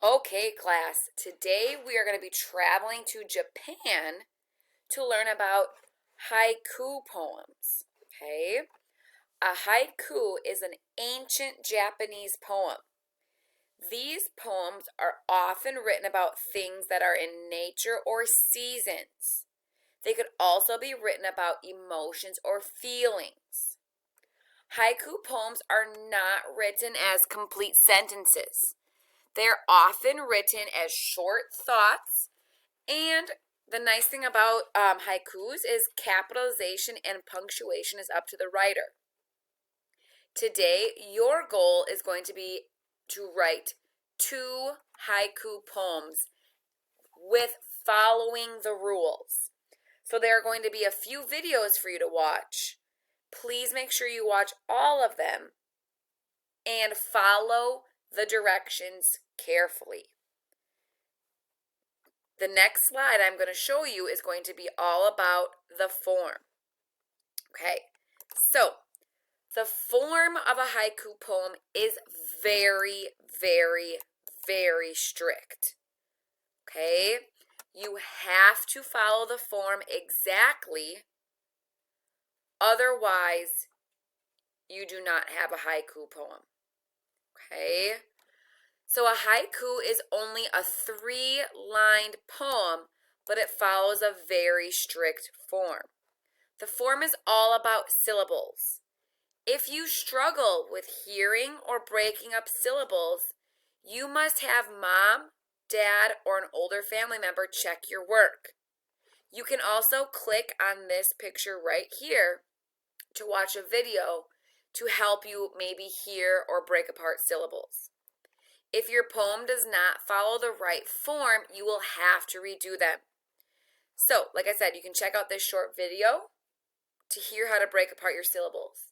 Okay, class, today we are going to be traveling to Japan to learn about haiku poems. Okay? A haiku is an ancient Japanese poem. These poems are often written about things that are in nature or seasons. They could also be written about emotions or feelings. Haiku poems are not written as complete sentences. They're often written as short thoughts, and the nice thing about haikus is capitalization and punctuation is up to the writer. Today, your goal is going to be to write 2 haiku poems with following the rules. So there are going to be a few videos for you to watch. Please make sure you watch all of them and follow the directions carefully. The next slide I'm going to show you is going to be all about the form. Okay, so the form of a haiku poem is very, very, very strict. Okay, you have to follow the form exactly, otherwise you do not have a haiku poem. Okay, so a haiku is only a 3-lined poem, but it follows a very strict form. The form is all about syllables. If you struggle with hearing or breaking up syllables, you must have mom, dad, or an older family member check your work. You can also click on this picture right here to watch a video to help you maybe hear or break apart syllables. If your poem does not follow the right form, you will have to redo them. So, like I said, you can check out this short video to hear how to break apart your syllables.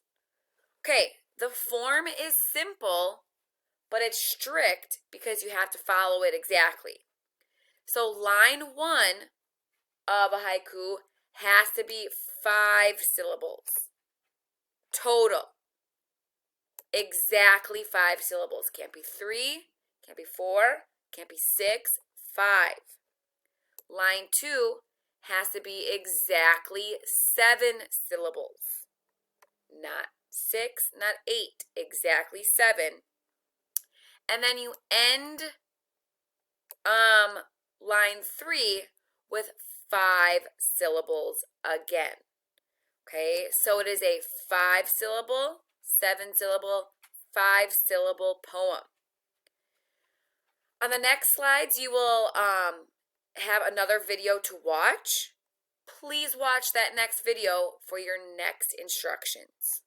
Okay, the form is simple, but it's strict because you have to follow it exactly. So line 1 of a haiku has to be 5 syllables total. Exactly 5 syllables. Can't be 3, can't be 4, can't be 6, 5. Line 2 has to be exactly 7 syllables. Not 6, not 8, exactly 7. And then you end line 3 with 5 syllables again. Okay, so it is a 5-syllable, 7-syllable, 5-syllable poem. On the next slides, you will have another video to watch. Please watch that next video for your next instructions.